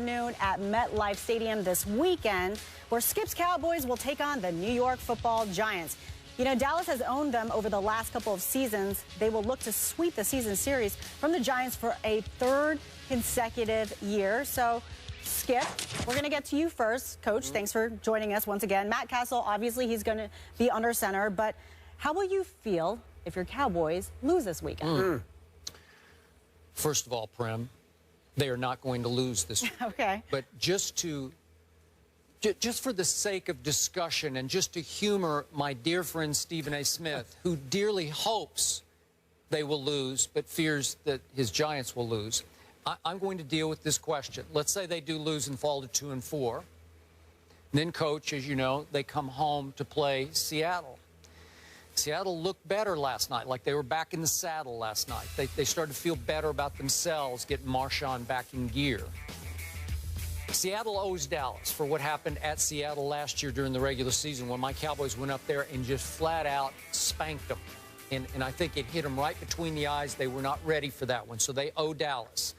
afternoon at MetLife Stadium this weekend, where Skip's Cowboys will take on the New York Football Giants. You know, Dallas has owned them over the last couple of seasons. They will look to sweep the season series from the Giants for a third consecutive year. So, Skip, we're going to get to you first. Coach, thanks for joining us once again. Matt Castle, obviously, he's going to be under center. But how will you feel if your Cowboys lose this weekend? First of all, Prim, they are not going to lose this week. Okay. But just for the sake of discussion and just to humor my dear friend Stephen A. Smith, who dearly hopes they will lose but fears that his Giants will lose, I'm going to deal with this question. Let's say they do lose and fall to 2-4. Then, Coach, as you know, they come home to play Seattle. Seattle looked better last night, like they were back in the saddle last night. They started to feel better about themselves, getting Marshawn back in gear. Seattle owes Dallas for what happened at Seattle last year during the regular season when my Cowboys went up there and just flat out spanked them. And I think it hit them right between the eyes. They were not ready for that one, so they owe Dallas.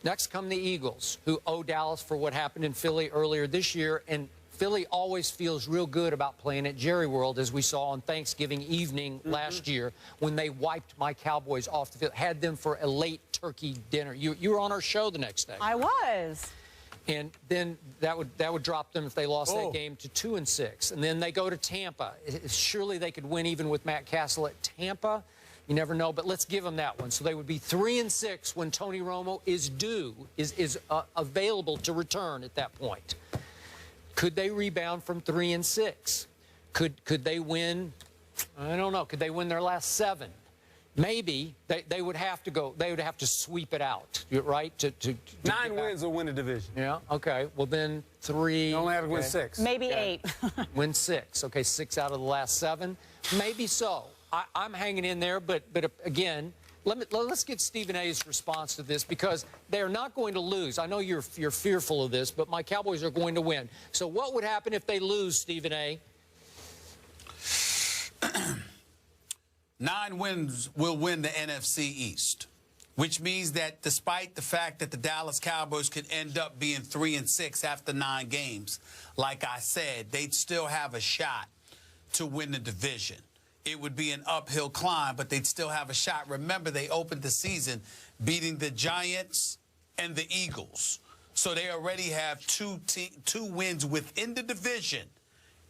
Next come the Eagles, who owe Dallas for what happened in Philly earlier this year. And Philly always feels real good about playing at Jerry World, as we saw on Thanksgiving evening last year when they wiped my Cowboys off the field, had them for a late turkey dinner. You were on our show the next day. I was. And then that would drop them if they lost that game to 2-6. And then they go to Tampa. Surely they could win even with Matt Castle at Tampa. You never know, but let's give them that one. So they would be 3-6 when Tony Romo is available to return at that point. Could they rebound from 3-6? Could they win? I don't know. Could they win their last 7? Maybe they would have to go. They would have to sweep it out, right? To 9 wins will win the division. Yeah. Okay. Well, then 3. You only have to win 6. Maybe 8. Win 6. Okay, 6 out of the last 7. Maybe so. I'm hanging in there, but again, let's get Stephen A's response to this, because they're not going to lose. I know you're fearful of this, but my Cowboys are going to win. So what would happen if they lose, Stephen A? 9 wins will win the NFC East, which means that despite the fact that the Dallas Cowboys could end up being 3-6 after 9 games, like I said, they'd still have a shot to win the division. It would be an uphill climb, but they'd still have a shot. Remember, they opened the season beating the Giants and the Eagles. So they already have two wins within the division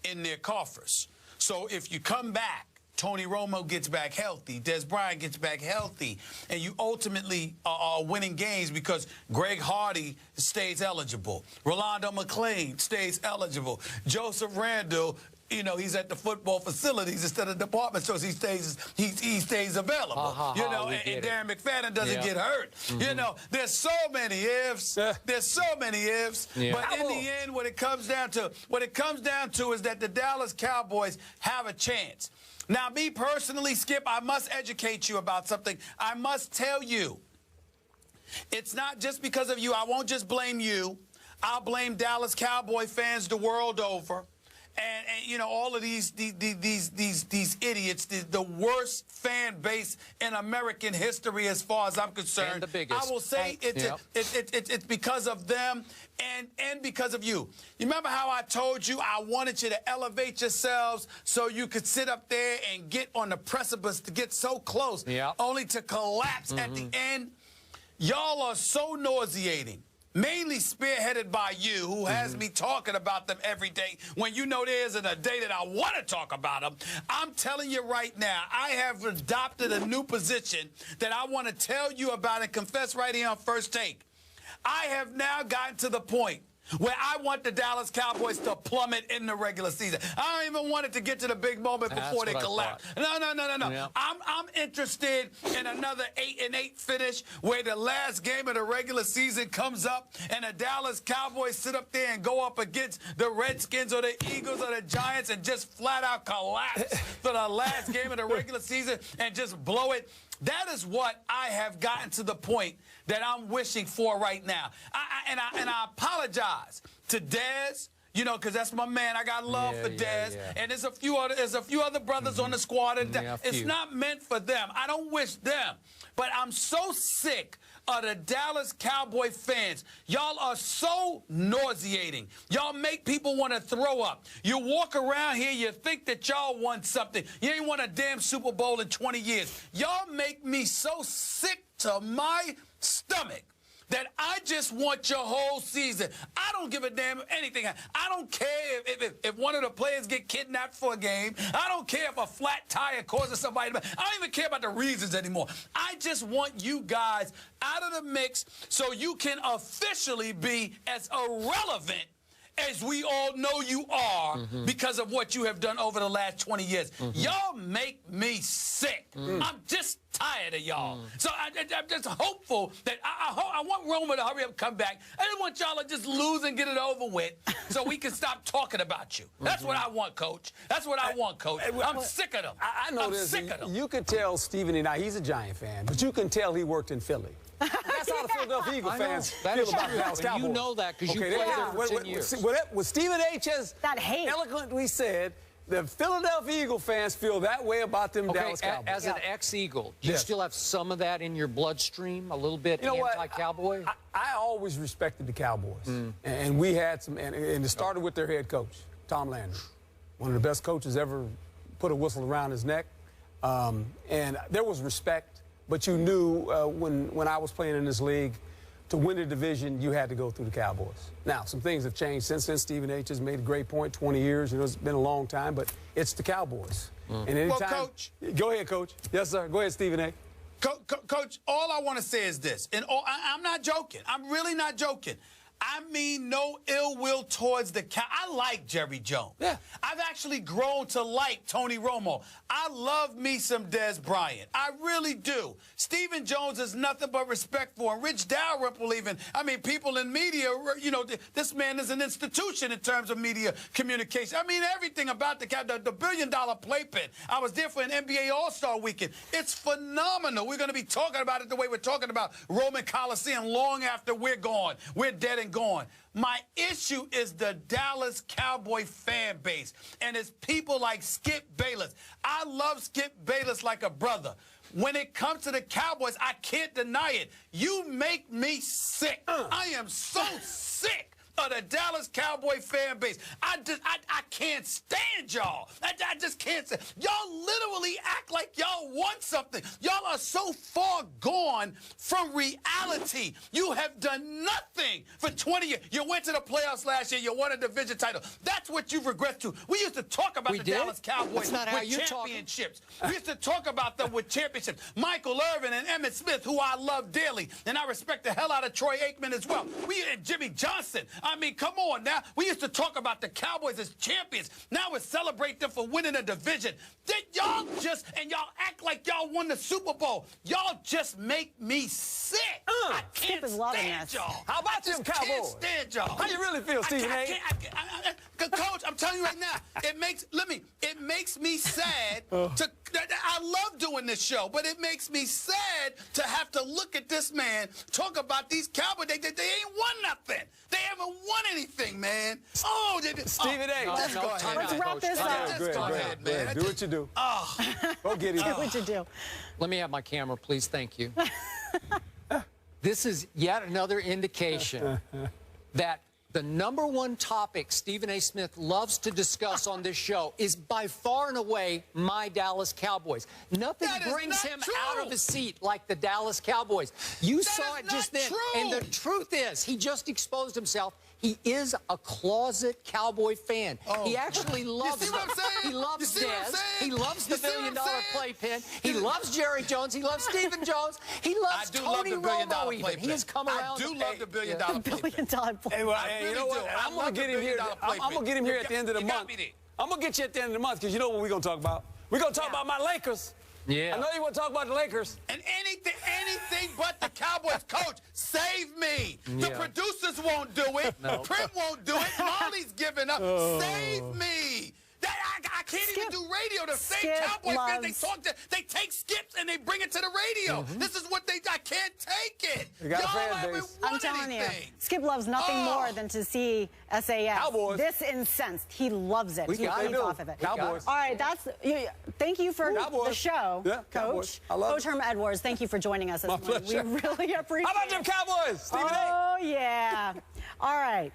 in their coffers. So if you come back, Tony Romo gets back healthy, Des Bryant gets back healthy, and you ultimately are winning games because Greg Hardy stays eligible. Rolando McClain stays eligible. Joseph Randle, you know, he's at the football facilities instead of department stores. He stays available. You know, and Darren McFadden doesn't get hurt. You know, there's so many ifs. There's so many ifs. But in the end, what it comes down to is that the Dallas Cowboys have a chance. Now, me personally, Skip, I must educate you about something. I must tell you, it's not just because of you. I won't just blame you. I'll blame Dallas Cowboy fans the world over. And you know, all of these idiots, the worst fan base in American history as far as I'm concerned. And the biggest. I will say it's because of them and because of you. You remember how I told you I wanted you to elevate yourselves so you could sit up there and get on the precipice to get so close, only to collapse at the end? Y'all are so nauseating. Mainly spearheaded by you, who has me talking about them every day when you know there isn't a day that I want to talk about them. I'm telling you right now, I have adopted a new position that I want to tell you about and confess right here on First Take. I have now gotten to the point where I want the Dallas Cowboys to plummet in the regular season. I don't even want it to get to the big moment before they collapse. No. I'm interested in another 8-8 finish where the last game of the regular season comes up and the Dallas Cowboys sit up there and go up against the Redskins or the Eagles or the Giants and just flat out collapse for the last game of the regular season and just blow it. That is what I have gotten to the point that I'm wishing for right now. And I apologize to Dez You know, because that's my man. I got love for Dez. And there's a few other brothers on the squad. And it's not meant for them. I don't wish them. But I'm so sick of the Dallas Cowboy fans. Y'all are so nauseating. Y'all make people want to throw up. You walk around here, you think that y'all won something. You ain't won a damn Super Bowl in 20 years. Y'all make me so sick to my stomach that I just want your whole season. I don't give a damn anything. I don't care if one of the players get kidnapped for a game. I don't care if a flat tire causes somebody. I don't even care about the reasons anymore. I just want you guys out of the mix so you can officially be as irrelevant as we all know you are because of what you have done over the last 20 years. Y'all make me sick. I'm just tired of y'all. So I'm just hopeful that I want Roman to hurry up and come back. I just want y'all to just lose and get it over with so we can stop talking about you. That's what I want, Coach. That's what I want, Coach. I'm sick of them. I know this. Sick of them. You could tell Stephen and I, he's a Giant fan, but you can tell he worked in Philly. That's how the Philadelphia Eagle fans feel about the Dallas Cowboys. You know that because you played there for 10 years. What Stephen H. has eloquently said, the Philadelphia Eagle fans feel that way about them Dallas Cowboys. As an ex-Eagle, do you still have some of that in your bloodstream, a little bit anti-Cowboy? I always respected the Cowboys. And we had some, and it started with their head coach, Tom Landry. One of the best coaches ever put a whistle around his neck. And there was respect. But you knew when I was playing in this league, to win the division, you had to go through the Cowboys. Now, some things have changed since then. Stephen H. has made a great point, 20 years. You know, it's been a long time, but it's the Cowboys. And anytime, Coach. Go ahead, Coach. Yes, sir. Go ahead, Stephen A. Coach, all I want to say is this, and I'm not joking. I'm really not joking. I mean no ill will towards the Cowboys. I like Jerry Jones. Yeah. I've actually grown to like Tony Romo. I love me some Dez Bryant. I really do. Stephen Jones is nothing but respect for him. Rich Dalrymple even. I mean, people in media, you know, this man is an institution in terms of media communication. I mean, everything about the billion-dollar playpen. I was there for an NBA All-Star weekend. It's phenomenal. We're going to be talking about it the way we're talking about Roman Coliseum long after we're gone. We're dead and gone. My issue is the Dallas Cowboy fan base, and it's people like Skip Bayless. I love Skip Bayless like a brother. When it comes to the Cowboys, I can't deny it. You make me sick. I am so sick of the Dallas Cowboy fan base. I can't stand y'all. I just can't stand. Y'all literally act like y'all want something. Y'all are so far gone from reality. You have done nothing for 20 years. You went to the playoffs last year. You won a division title. That's what you've regressed to. We used to talk about the Dallas Cowboys with championships. We used to talk about them with championships. Michael Irvin and Emmitt Smith, who I love dearly, and I respect the hell out of Troy Aikman as well. And Jimmy Johnson. I mean, come on now. We used to talk about the Cowboys as champions. Now we celebrate them for winning a division. Y'all act like y'all won the Super Bowl. Y'all just make me sick. I can't stand y'all. How about them Cowboys? I can't stand y'all. How you really feel, Stephen A? Coach, I'm telling you right now, it makes me sad I love doing this show, but it makes me sad to have to look at this man talk about these Cowboys. They ain't won nothing. They haven't won anything, man. Stephen A. Let's wrap this up. Go ahead, man. Do what you do. Go get him. Do what you do. Let me have my camera, please. Thank you. This is yet another indication that the #1 topic Stephen A. Smith loves to discuss on this show is by far and away my Dallas Cowboys. Nothing brings him out of his seat like the Dallas Cowboys. You saw it just then. And the truth is, he just exposed himself. He is a closet Cowboy fan. He actually loves them. He loves Dez. He loves the billion-dollar playpen. He loves Jerry Jones. He loves Stephen Jones. He loves Tony Romo even. He has come around. I do love the billion-dollar playpen. Hey, you know what? I'm going to get him here. I'm going to get him here at the end of the month. I'm going to get you at the end of the month because you know what we're going to talk about? We're going to talk about my Lakers. Yeah. I know you want to talk about the Lakers. And anything but the Cowboys. Coach, save me. The producers won't do it. No. Print won't do it. Molly's giving up. Save me. I can't even do radio. The same Skip Cowboys fans, loves- they take Skips and they bring it to the radio. This is what I can't take it. They got a fan haven't base. won I'm telling anything. you, Skip loves nothing more than to see SAS Cowboys. this incensed. He loves it. He got feeds it. off of it. Cowboys. All right, thank you for the Cowboys. show, Yeah, Cowboys. Coach. I love Coach it. Herm Edwards, thank you for joining us this My morning. pleasure. We really appreciate it. How about them Cowboys, Stephen A? Oh, yeah. All right.